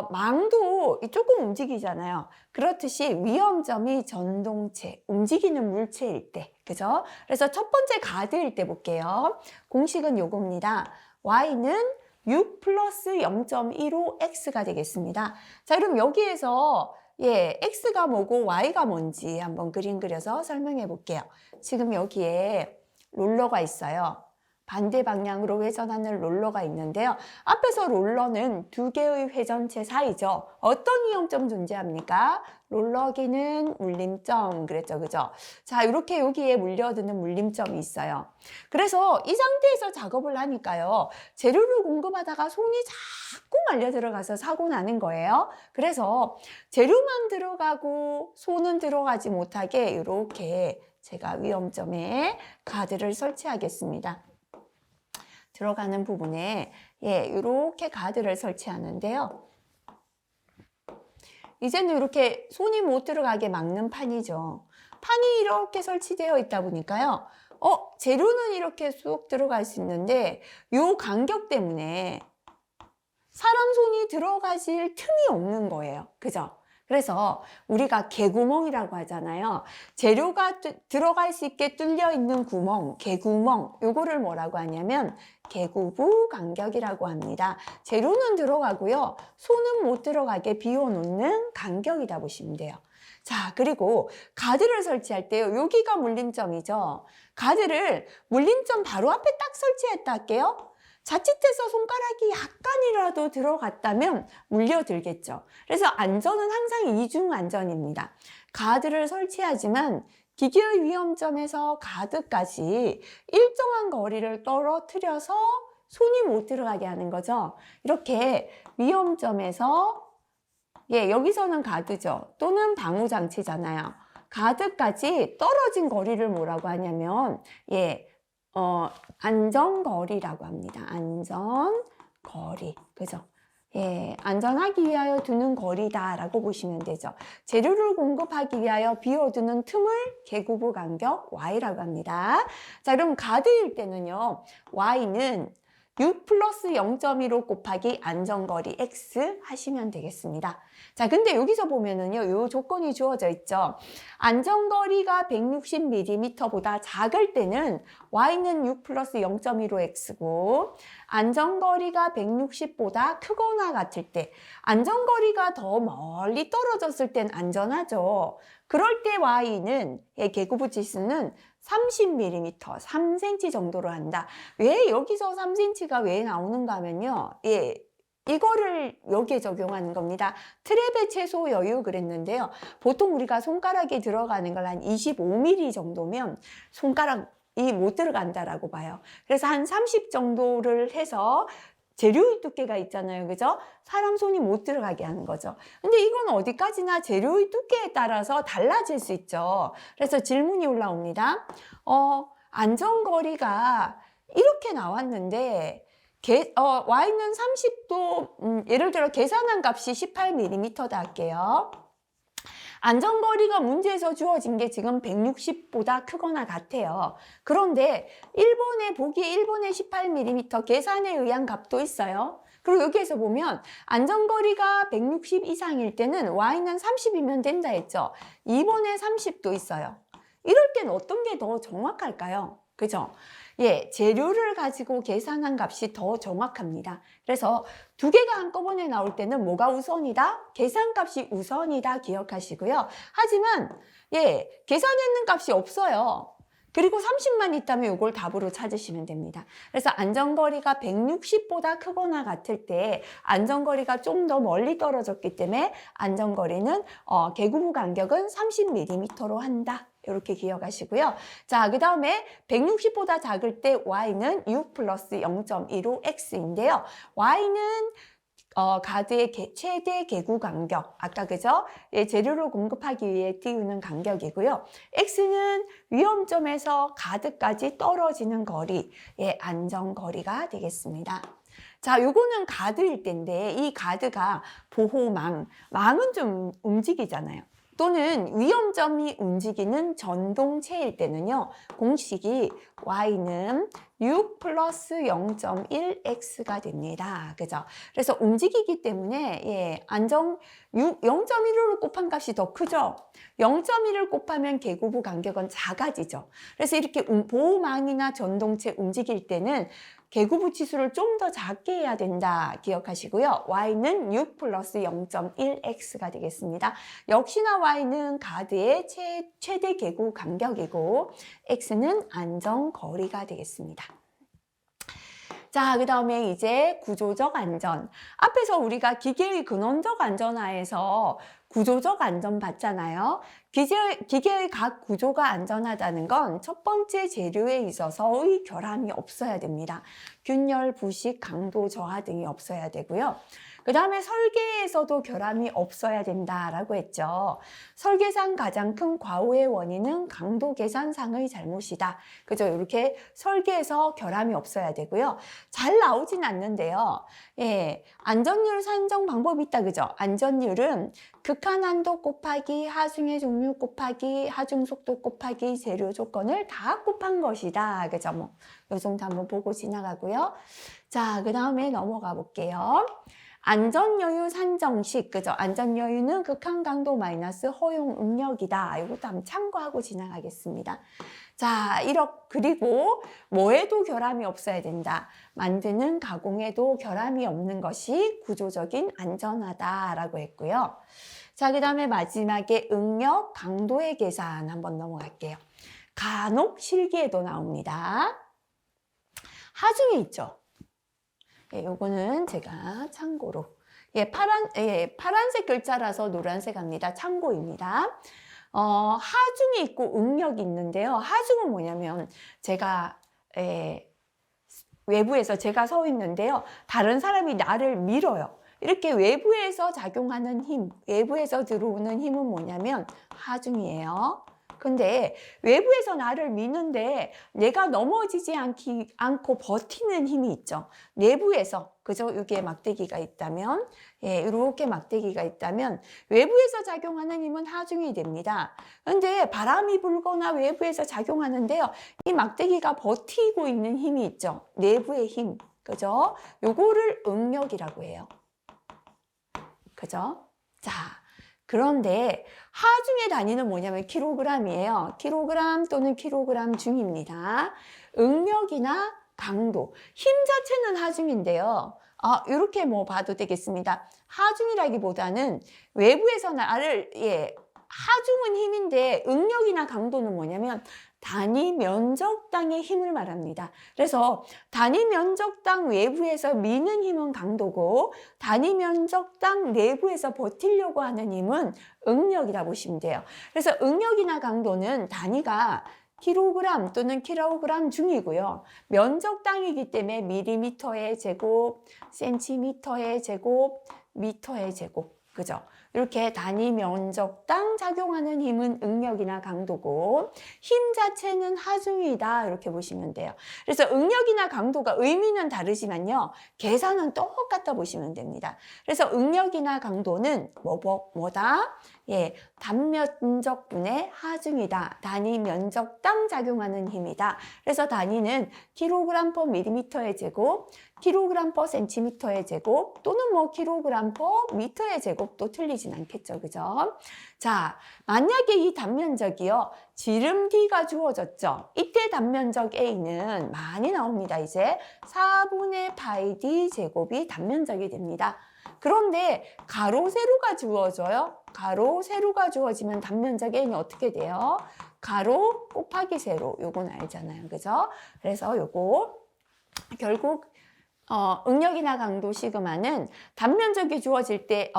망도 조금 움직이잖아요. 그렇듯이 위험점이 전동체, 움직이는 물체일 때, 그죠? 그래서 첫 번째 가드일 때 볼게요. 공식은 요겁니다. y는 6 플러스 0.15x가 되겠습니다. 자, 그럼 여기에서 x가 뭐고 y가 뭔지 한번 그림 그려서 설명해 볼게요. 지금 여기에 롤러가 있어요. 반대 방향으로 회전하는 롤러가 있는데요. 앞에서 롤러는 두 개의 회전체 사이죠. 어떤 위험점 존재합니까? 롤러기는 물림점 그랬죠, 그죠? 자, 이렇게 여기에 물려드는 물림점이 있어요. 그래서 이 상태에서 작업을 하니까요. 재료를 공급하다가 손이 자꾸 말려 들어가서 사고 나는 거예요. 그래서 재료만 들어가고 손은 들어가지 못하게 이렇게 제가 위험점에 가드를 설치하겠습니다. 들어가는 부분에 이렇게 가드를 설치하는데요. 이제는 이렇게 손이 못 들어가게 막는 판이죠. 판이 이렇게 설치되어 있다 보니까요. 재료는 이렇게 쑥 들어갈 수 있는데 요 간격 때문에 사람 손이 들어가실 틈이 없는 거예요. 그죠? 그래서 우리가 개구멍이라고 하잖아요. 재료가 들어갈 수 있게 뚫려 있는 구멍, 개구멍, 요거를 뭐라고 하냐면 개구부 간격이라고 합니다. 재료는 들어가고요. 손은 못 들어가게 비워놓는 간격이다 보시면 돼요. 자, 그리고 가드를 설치할 때요. 여기가 물림점이죠. 가드를 물림점 바로 앞에 딱 설치했다 할게요. 자칫해서 손가락이 약간이라도 들어갔다면 물려들겠죠. 그래서 안전은 항상 이중 안전입니다. 가드를 설치하지만 기계의 위험점에서 가드까지 일정한 거리를 떨어뜨려서 손이 못 들어가게 하는 거죠. 이렇게 위험점에서 여기서는 가드죠. 또는 방호장치잖아요. 가드까지 떨어진 거리를 뭐라고 하냐면 안전거리라고 합니다. 안전거리. 그죠? 안전하기 위하여 두는 거리다라고 보시면 되죠. 재료를 공급하기 위하여 비워두는 틈을 개구부 간격 Y라고 합니다. 자, 그럼 가드일 때는요. Y는 6 플러스 0.15 곱하기 안전거리 X 하시면 되겠습니다. 자, 근데 여기서 보면은요, 요 조건이 주어져 있죠. 안전거리가 160mm보다 작을 때는 Y는 6 플러스 0.15X고, 안전거리가 160보다 크거나 같을 때, 안전거리가 더 멀리 떨어졌을 땐 안전하죠. 그럴 때 Y는, 개구부 지수는 30mm, 3cm 정도로 한다. 왜 여기서 3cm가 왜 나오는가 하면요. 이거를 여기에 적용하는 겁니다. 트랩의 최소 여유 그랬는데요. 보통 우리가 손가락에 들어가는 걸 한 25mm 정도면 손가락이 못 들어간다라고 봐요. 그래서 한 30 정도를 해서 재료의 두께가 있잖아요. 그죠? 사람 손이 못 들어가게 하는 거죠. 근데 이건 어디까지나 재료의 두께에 따라서 달라질 수 있죠. 그래서 질문이 올라옵니다. 안전거리가 이렇게 나왔는데 Y는 30도, 예를 들어 계산한 값이 18mm다 할게요. 안전거리가 문제에서 주어진 게 지금 160보다 크거나 같아요. 그런데 보기에 1번에 18mm 계산에 의한 값도 있어요. 그리고 여기에서 보면 안전거리가 160 이상일 때는 Y는 30이면 된다 했죠. 2번에 30도 있어요. 이럴 땐 어떤 게 더 정확할까요? 그죠? 재료를 가지고 계산한 값이 더 정확합니다. 그래서 두 개가 한꺼번에 나올 때는 뭐가 우선이다? 계산값이 우선이다 기억하시고요. 하지만 계산했는 값이 없어요. 그리고 30만 있다면 이걸 답으로 찾으시면 됩니다. 그래서 안전거리가 160보다 크거나 같을 때 안전거리가 좀 더 멀리 떨어졌기 때문에 안전거리는 개구부 간격은 30mm로 한다. 이렇게 기억하시고요. 자, 그 다음에 160보다 작을 때 Y는 6 플러스 0.15X인데요. Y는 가드의 최대 개구 간격, 아까 그죠? 재료를 공급하기 위해 띄우는 간격이고요. X는 위험점에서 가드까지 떨어지는 거리, 안전거리가 되겠습니다. 자, 요거는 가드일 텐데 이 가드가 망은 좀 움직이잖아요. 또는 위험점이 움직이는 전동체일 때는요. 공식이 Y는 6 플러스 0.1X가 됩니다. 그죠? 그래서 움직이기 때문에 0.15를 곱한 값이 더 크죠? 0.1을 곱하면 개구부 간격은 작아지죠. 그래서 이렇게 보호망이나 전동체 움직일 때는 개구부 치수를 좀 더 작게 해야 된다 기억하시고요. Y는 6 플러스 0.1X가 되겠습니다. 역시나 Y는 가드의 최대 개구 간격이고 X는 안전거리가 되겠습니다. 자, 그 다음에 이제 구조적 안전. 앞에서 우리가 기계의 근원적 안전화에서 구조적 안전 봤잖아요. 기계의 각 구조가 안전하다는 건 첫 번째 재료에 있어서의 결함이 없어야 됩니다. 균열, 부식, 강도, 저하 등이 없어야 되고요. 그 다음에 설계에서도 결함이 없어야 된다라고 했죠. 설계상 가장 큰 과오의 원인은 강도 계산상의 잘못이다. 그죠? 이렇게 설계에서 결함이 없어야 되고요. 잘 나오진 않는데요. 안전율 산정 방법이 있다. 그죠? 안전율은 극한한도 곱하기 하중의 종류 곱하기 하중 속도 곱하기 재료 조건을 다 곱한 것이다. 그죠? 요 정도 한번 보고 지나가고요. 자, 그 다음에 넘어가 볼게요. 안전여유 산정식, 그죠? 안전여유는 극한 강도 마이너스 허용 응력이다. 이것도 한번 참고하고 지나가겠습니다. 자, 그리고 뭐에도 결함이 없어야 된다. 만드는 가공에도 결함이 없는 것이 구조적인 안전하다라고 했고요. 자, 그 다음에 마지막에 응력 강도의 계산 한번 넘어갈게요. 간혹 실기에도 나옵니다. 하중에 있죠. 예, 요거는 제가 참고로. 예, 파란색 글자라서 노란색 합니다. 참고입니다. 하중이 있고 응력이 있는데요. 하중은 뭐냐면 제가 외부에서 제가 서 있는데요. 다른 사람이 나를 밀어요. 이렇게 외부에서 작용하는 힘, 외부에서 들어오는 힘은 뭐냐면 하중이에요. 근데 외부에서 나를 미는데 내가 넘어지지 않고 버티는 힘이 있죠. 내부에서, 그죠? 여기에 막대기가 있다면, 예, 이렇게 막대기가 있다면 외부에서 작용하는 힘은 하중이 됩니다. 근데 바람이 불거나 외부에서 작용하는데요. 이 막대기가 버티고 있는 힘이 있죠. 내부의 힘, 그죠? 요거를 응력이라고 해요. 그죠? 자, 그런데 하중의 단위는 뭐냐면 킬로그램이에요. 킬로그램 또는 킬로그램 중입니다. 응력이나 강도, 힘 자체는 하중인데요. 이렇게 뭐 봐도 되겠습니다. 하중이라기보다는 외부에서 나를, 하중은 힘인데 응력이나 강도는 뭐냐면 단위 면적당의 힘을 말합니다. 그래서 단위 면적당 외부에서 미는 힘은 강도고 단위 면적당 내부에서 버티려고 하는 힘은 응력이라 보시면 돼요. 그래서 응력이나 강도는 단위가 킬로그램 또는 킬로그램 중이고요. 면적당이기 때문에 밀리미터의 제곱, 센티미터의 제곱, 미터의 제곱, 그죠? 이렇게 단위 면적당 작용하는 힘은 응력이나 강도고 힘 자체는 하중이다 이렇게 보시면 돼요. 그래서 응력이나 강도가 의미는 다르지만요. 계산은 똑같다 보시면 됩니다. 그래서 응력이나 강도는 뭐다? 예, 단면적분의 하중이다. 단위 면적당 작용하는 힘이다. 그래서 단위는 킬로그램 퍼 밀리미터의 제곱, 킬로그램 퍼 센티미터의 제곱 또는 뭐 킬로그램 퍼 미터의 제곱도 틀리진 않겠죠. 그죠? 자, 만약에 이 단면적이요. 지름 D가 주어졌죠. 이때 단면적 A는 많이 나옵니다. 이제 4분의 파이 D 제곱이 단면적이 됩니다. 그런데 가로, 세로가 주어져요. 가로, 세로가 주어지면 단면적 A는 어떻게 돼요? 가로 곱하기 세로. 요건 알잖아요. 그죠? 그래서 요거 결국 응력이나 강도 시그마는 단면적이 주어질 때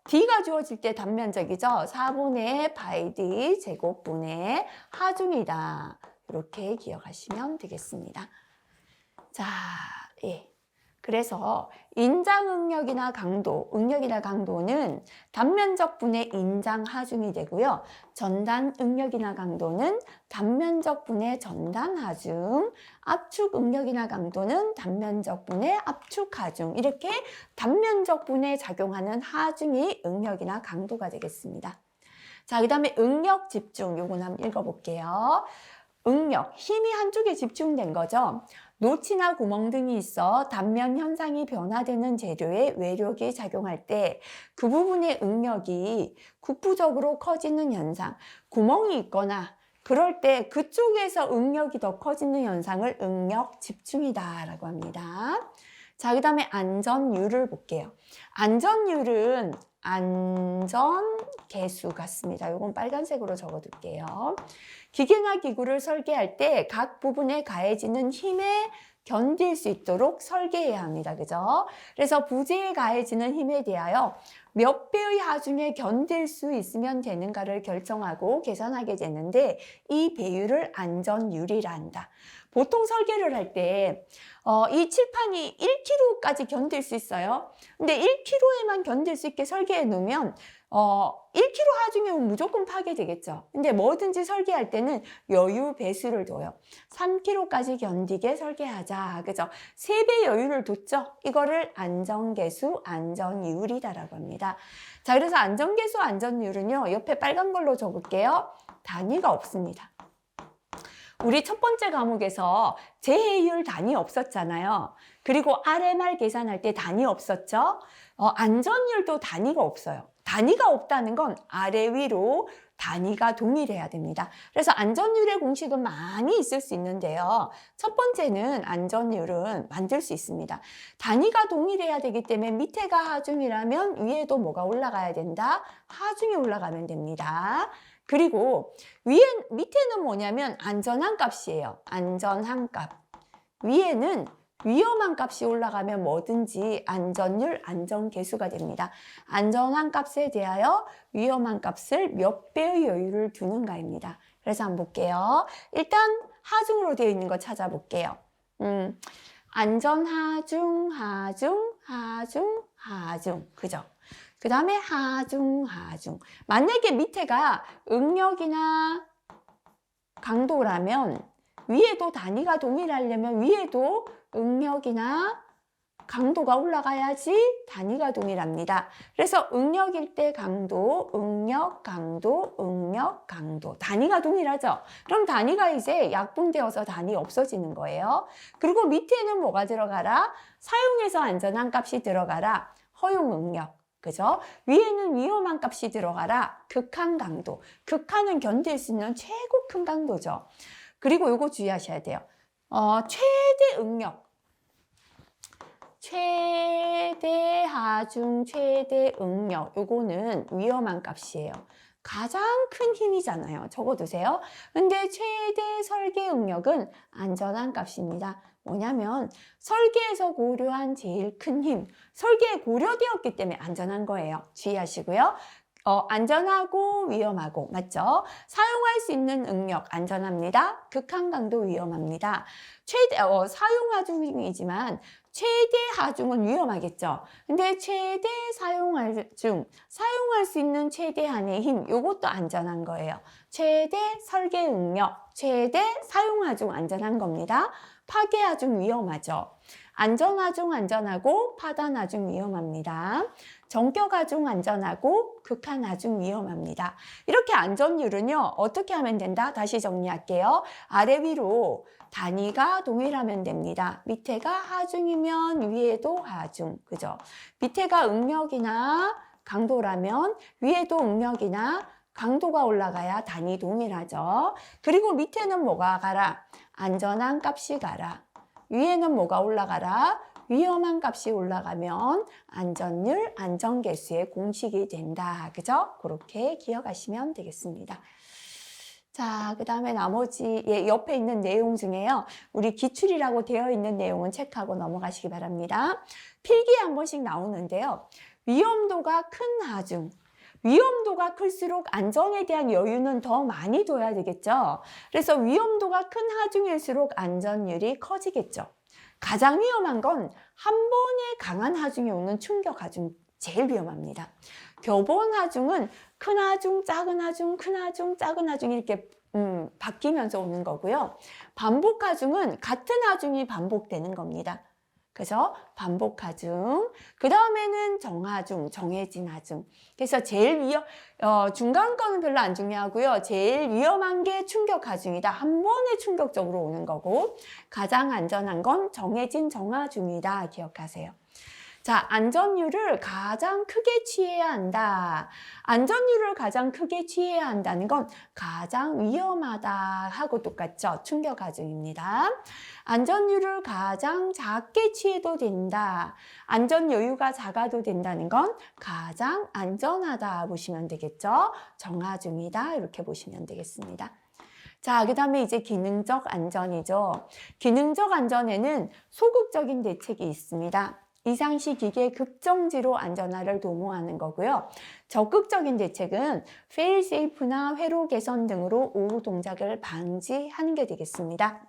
D가 주어질 때 단면적이죠. 4분의 파이 D 제곱분의 하중이다. 이렇게 기억하시면 되겠습니다. 자, 예. 그래서 인장 응력이나 강도는 단면적 분의 인장 하중이 되고요. 전단 응력이나 강도는 단면적 분의 전단 하중, 압축 응력이나 강도는 단면적 분의 압축 하중. 이렇게 단면적 분에 작용하는 하중이 응력이나 강도가 되겠습니다. 자, 그 다음에 응력 집중, 요건 한번 읽어볼게요. 응력, 힘이 한쪽에 집중된 거죠. 노치나 구멍 등이 있어 단면 현상이 변화되는 재료에 외력이 작용할 때 그 부분의 응력이 국부적으로 커지는 현상, 구멍이 있거나 그럴 때 그쪽에서 응력이 더 커지는 현상을 응력 집중이다 라고 합니다. 자, 그 다음에 안전율을 볼게요. 안전율은 안전계수 같습니다. 이건 빨간색으로 적어둘게요. 기계나 기구를 설계할 때 각 부분에 가해지는 힘에 견딜 수 있도록 설계해야 합니다. 그죠? 그래서 부재에 가해지는 힘에 대하여 몇 배의 하중에 견딜 수 있으면 되는가를 결정하고 계산하게 되는데 이 배율을 안전율이라 한다. 보통 설계를 할 때 이 칠판이 1kg까지 견딜 수 있어요. 근데 1kg에만 견딜 수 있게 설계해 놓으면 1kg 하중이면 무조건 파괴되겠죠. 근데 뭐든지 설계할 때는 여유 배수를 둬요. 3kg까지 견디게 설계하자. 그죠? 3배 여유를 뒀죠. 이거를 안전계수, 안전율이다라고 합니다. 자, 그래서 안전계수, 안전율은요. 옆에 빨간 걸로 적을게요. 단위가 없습니다. 우리 첫 번째 과목에서 제해율 단위 없었잖아요. 그리고 RMR 계산할 때 단위 없었죠. 안전율도 단위가 없어요. 단위가 없다는 건 아래 위로 단위가 동일해야 됩니다. 그래서 안전율의 공식은 많이 있을 수 있는데요. 첫 번째는 안전율은 만들 수 있습니다. 단위가 동일해야 되기 때문에 밑에가 하중이라면 위에도 뭐가 올라가야 된다? 하중이 올라가면 됩니다. 그리고 밑에는 뭐냐면 안전한 값이에요. 안전한 값. 위에는 위험한 값이 올라가면 뭐든지 안전율, 안전계수가 됩니다. 안전한 값에 대하여 위험한 값을 몇 배의 여유를 두는가입니다. 그래서 한번 볼게요. 일단 하중으로 되어 있는 거 찾아볼게요. 안전하중, 하중, 하중, 하중. 그죠? 그 다음에 하중, 하중. 만약에 밑에가 응력이나 강도라면 위에도 단위가 동일하려면 위에도 응력이나 강도가 올라가야지 단위가 동일합니다. 그래서 응력일 때 강도, 응력, 강도, 응력, 강도. 단위가 동일하죠? 그럼 단위가 이제 약분되어서 단위 없어지는 거예요. 그리고 밑에는 뭐가 들어가라? 사용해서 안전한 값이 들어가라. 허용 응력. 그죠? 위에는 위험한 값이 들어가라. 극한 강도. 극한은 견딜 수 있는 최고 큰 강도죠. 그리고 요거 주의하셔야 돼요. 최대 응력. 최대 하중, 최대 응력. 요거는 위험한 값이에요. 가장 큰 힘이잖아요. 적어두세요. 근데 최대 설계 응력은 안전한 값입니다. 뭐냐면 설계에서 고려한 제일 큰 힘. 설계에 고려되었기 때문에 안전한 거예요. 주의하시고요. 안전하고 위험하고 맞죠? 사용할 수 있는 응력 안전합니다. 극한 강도 위험합니다. 사용 하중이지만 최대 하중은 위험하겠죠. 근데 최대 사용할 수 있는 최대한의 힘 요것도 안전한 거예요. 최대 설계 응력, 최대 사용 하중 안전한 겁니다. 파괴 하중 위험하죠. 안전 하중 안전하고 파단 하중 위험합니다. 정격 하중 안전하고 극한 하중 위험합니다. 이렇게 안전율은요. 어떻게 하면 된다? 다시 정리할게요. 아래 위로 단위가 동일하면 됩니다. 밑에가 하중이면 위에도 하중. 그죠? 밑에가 응력이나 강도라면 위에도 응력이나 강도가 올라가야 단위 동일하죠. 그리고 밑에는 뭐가 가라? 안전한 값이 가라. 위에는 뭐가 올라가라? 위험한 값이 올라가면 안전율, 안전계수의 공식이 된다. 그죠? 그렇게 기억하시면 되겠습니다. 자, 그 다음에 나머지 옆에 있는 내용 중에요. 우리 기출이라고 되어 있는 내용은 체크하고 넘어가시기 바랍니다. 필기에 한 번씩 나오는데요. 위험도가 큰 하중. 위험도가 클수록 안전에 대한 여유는 더 많이 둬야 되겠죠. 그래서 위험도가 큰 하중일수록 안전율이 커지겠죠. 가장 위험한 건 한 번에 강한 하중이 오는 충격 하중 제일 위험합니다. 교본 하중은 큰 하중, 작은 하중, 큰 하중, 작은 하중 이렇게 바뀌면서 오는 거고요. 반복 하중은 같은 하중이 반복되는 겁니다. 그래서 반복 하중, 그 다음에는 정하중, 정해진 하중. 그래서 제일 중간 거는 별로 안 중요하고요. 제일 위험한 게 충격 하중이다. 한 번에 충격적으로 오는 거고, 가장 안전한 건 정해진 정하중이다. 기억하세요. 자, 안전율을 가장 크게 취해야 한다. 안전율을 가장 크게 취해야 한다는 건 가장 위험하다 하고 똑같죠. 충격 하중입니다. 안전율을 가장 작게 취해도 된다. 안전 여유가 작아도 된다는 건 가장 안전하다 보시면 되겠죠. 정하중이다. 이렇게 보시면 되겠습니다. 자, 그 다음에 이제 기능적 안전이죠. 기능적 안전에는 소극적인 대책이 있습니다. 이상시 기계 급정지로 안전화를 도모하는 거고요. 적극적인 대책은 fail-safe나 회로 개선 등으로 오후 동작을 방지하는 게 되겠습니다.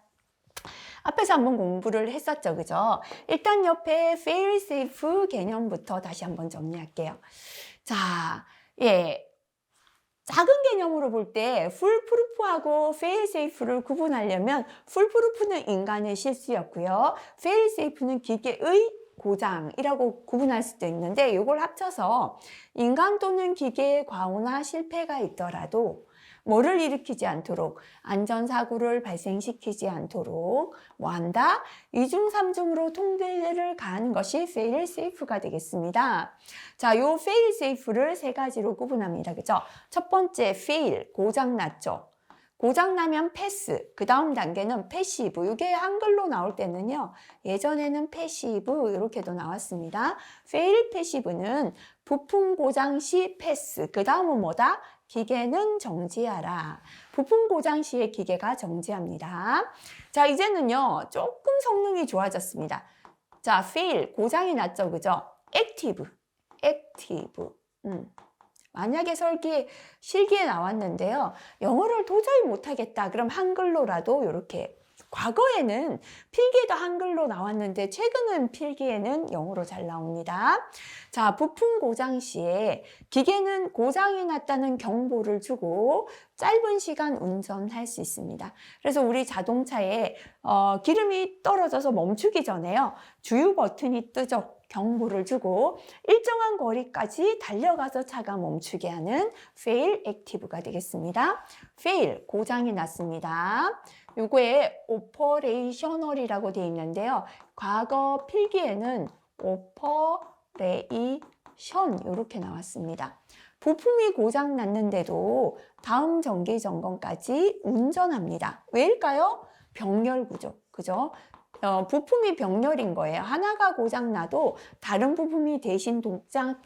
앞에서 한번 공부를 했었죠, 그죠? 일단 옆에 fail-safe 개념부터 다시 한번 정리할게요. 자, 작은 개념으로 볼 때 풀프루프하고 fail-safe를 구분하려면 풀프루프는 인간의 실수였고요. fail-safe는 기계의 고장이라고 구분할 수도 있는데 이걸 합쳐서 인간 또는 기계의 과오나 실패가 있더라도 뭐를 일으키지 않도록, 안전사고를 발생시키지 않도록 뭐 한다? 2중, 3중으로 통제를 가하는 것이 fail safe가 되겠습니다. 자, 요 fail safe를 세 가지로 구분합니다. 그죠? 첫 번째 fail, 고장났죠. 고장나면 패스, 그 다음 단계는 패시브. 이게 한글로 나올 때는요, 예전에는 패시브 이렇게도 나왔습니다. fail 패시브는 부품 고장 시 패스, 그 다음은 뭐다? 기계는 정지하라. 부품 고장 시에 기계가 정지합니다. 자, 이제는요, 조금 성능이 좋아졌습니다. 자, fail, 고장이 났죠, 그죠? active. 만약에 실기에 나왔는데요. 영어를 도저히 못하겠다. 그럼 한글로라도 이렇게 과거에는 필기에도 한글로 나왔는데 최근은 필기에는 영어로 잘 나옵니다. 자, 부품 고장 시에 기계는 고장이 났다는 경보를 주고 짧은 시간 운전할 수 있습니다. 그래서 우리 자동차에 기름이 떨어져서 멈추기 전에요. 주유 버튼이 뜨죠. 경보를 주고 일정한 거리까지 달려가서 차가 멈추게 하는 fail active가 되겠습니다. fail, 고장이 났습니다. 요거에 operational이라고 되어 있는데요. 과거 필기에는 operation 이렇게 나왔습니다. 부품이 고장 났는데도 다음 정기 점검까지 운전합니다. 왜일까요? 병렬 구조, 그죠? 부품이 병렬인 거예요. 하나가 고장나도 다른 부품이 대신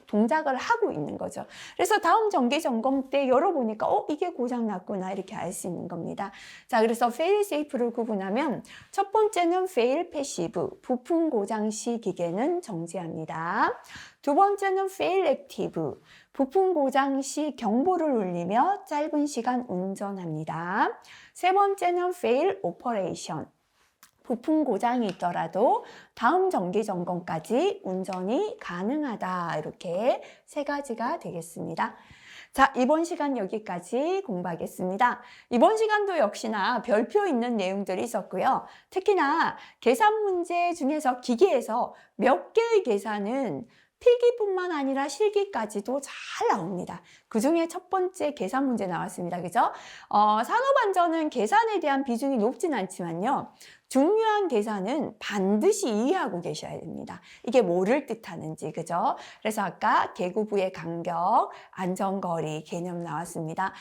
동작을 하고 있는 거죠. 그래서 다음 정기 점검 때 열어보니까 이게 고장났구나 이렇게 알 수 있는 겁니다. 자, 그래서 fail safe를 구분하면 첫 번째는 fail passive, 부품 고장 시 기계는 정지합니다. 두 번째는 fail active, 부품 고장 시 경보를 울리며 짧은 시간 운전합니다. 세 번째는 fail operation, 부품 고장이 있더라도 다음 정기 점검까지 운전이 가능하다. 이렇게 세 가지가 되겠습니다. 자, 이번 시간 여기까지 공부하겠습니다. 이번 시간도 역시나 별표 있는 내용들이 있었고요. 특히나 계산 문제 중에서 기계에서 몇 개의 계산은 필기뿐만 아니라 실기까지도 잘 나옵니다. 그 중에 첫 번째 계산 문제 나왔습니다. 그죠? 산업안전은 계산에 대한 비중이 높진 않지만요. 중요한 계산은 반드시 이해하고 계셔야 됩니다. 이게 뭐를 뜻하는지, 그죠? 그래서 아까 계구부의 간격, 안전거리 개념 나왔습니다.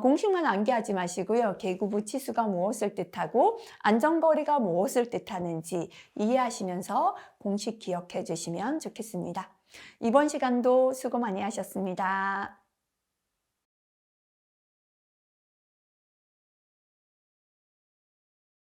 공식만 암기하지 마시고요. 계구부 치수가 무엇을 뜻하고 안전거리가 무엇을 뜻하는지 이해하시면서 공식 기억해 주시면 좋겠습니다. 이번 시간도 수고 많이 하셨습니다.